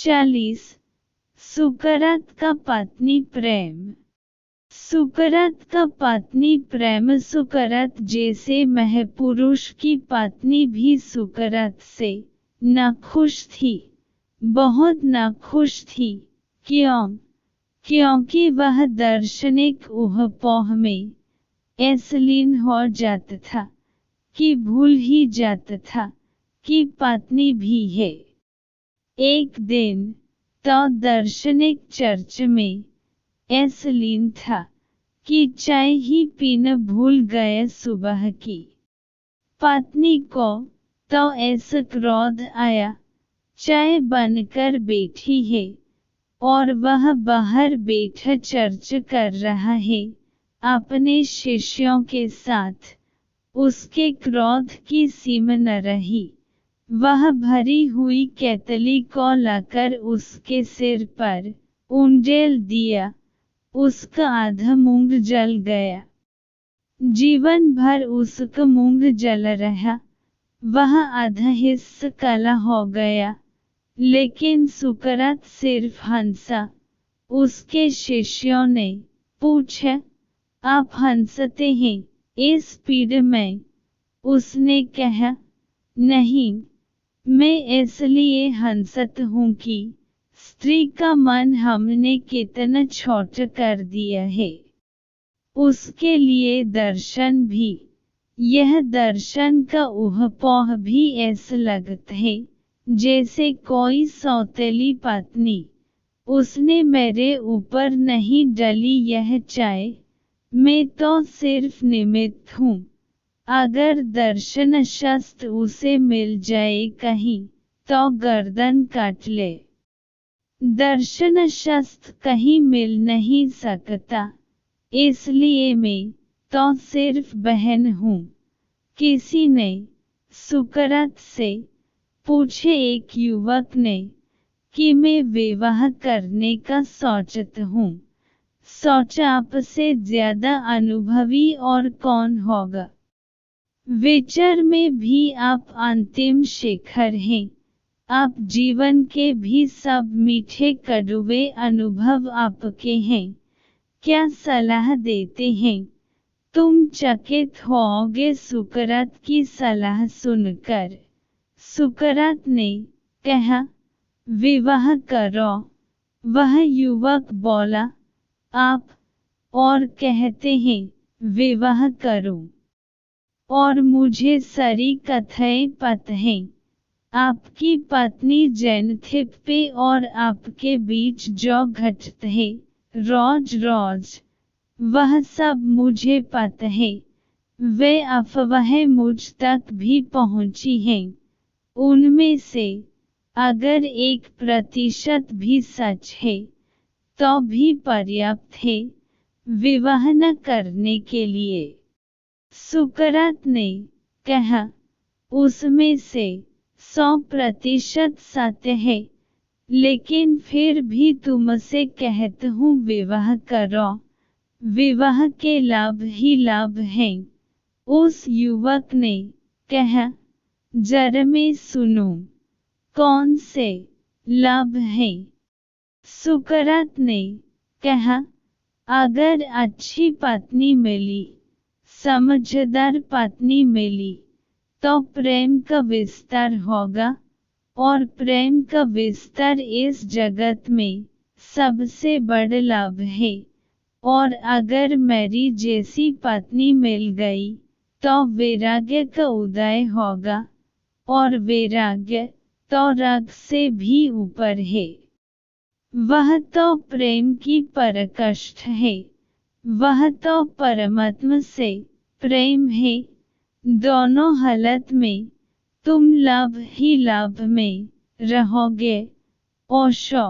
40 सुकरात का पत्नी प्रेम। सुकरात का पत्नी प्रेम। सुकरात जैसे महापुरुष की पत्नी भी सुकरात से नाखुश थी, बहुत नाखुश थी। क्यों? क्योंकि वह दार्शनिक ऊहपोह में ऐसा लीन हो जाता था कि भूल ही जाता था कि पत्नी भी है। एक दिन तो दार्शनिक चर्च में ऐसा लीन था कि चाय ही पीना भूल गया। सुबह की पत्नी को तो ऐसा क्रोध आया, चाय बनकर बैठी है और वह बाहर बैठा चर्च कर रहा है अपने शिष्यों के साथ। उसके क्रोध की सीमा न रही। वह भरी हुई केतली को लाकर उसके सिर पर उंडेल दिया। उसका आधा मुंह जल गया। जीवन भर उसका मुंह जल रहा, वह आधा हिस्सा काला हो गया। लेकिन सुकरात सिर्फ हंसा। उसके शिष्यों ने पूछा, आप हंसते हैं इस पीड़ा में? उसने कहा, नहीं, मैं इसलिए हंसता हूँ कि स्त्री का मन हमने कितना छोटा कर दिया है। उसके लिए दर्शन भी, यह दर्शन का ऊहपोह भी ऐसा लगता है जैसे कोई सौतेली पत्नी। उसने मेरे ऊपर नहीं डली यह चाय, मैं तो सिर्फ निमित्त हूँ। अगर दर्शन शास्त्र उसे मिल जाए कहीं तो गर्दन काट ले। दर्शन शास्त्र कहीं मिल नहीं सकता, इसलिए मैं तो सिर्फ बहन हूँ। किसी ने सुकरात से पूछे, एक युवक ने, कि मैं विवाह करने का सोचता हूँ। सोचा आपसे ज्यादा अनुभवी और कौन होगा। विचार में भी आप अंतिम शिखर हैं। आप जीवन के भी सब मीठे कड़वे अनुभव आपके हैं। क्या सलाह देते हैं? तुम चकित होओगे सुकरात की सलाह सुनकर। सुकरात ने कहा, विवाह करो। वह युवक बोला, आप और कहते हैं विवाह करूं? और मुझे सारी कथाएं पता हैं। आपकी पत्नी जेनथिप पे और आपके बीच जो घटता है रोज रोज, वह सब मुझे पता है। वे अफवाहें मुझ तक भी पहुंची हैं। उनमें से अगर 1% भी सच है तो भी पर्याप्त है विवाह न करने के लिए। सुकरात ने कहा, उसमें से 100% सत्य है, लेकिन फिर भी तुमसे कहता हूँ विवाह करो। विवाह के लाभ ही लाभ हैं। उस युवक ने कहा, जरा मैं सुनूं, कौन से लाभ हैं? सुकरात ने कहा, अगर अच्छी पत्नी मिली, समझदार पत्नी मिली, तो प्रेम का विस्तार होगा, और प्रेम का विस्तार इस जगत में सबसे बड़ा लाभ है। और अगर मेरी जैसी पत्नी मिल गई तो वैराग्य का उदय होगा, और वैराग्य तो राग से भी ऊपर है। वह तो प्रेम की पराकाष्ठा है। वह तो परमात्मा से प्रेम है। दोनों हालत में तुम लाभ ही लाभ में रहोगे। ओशो।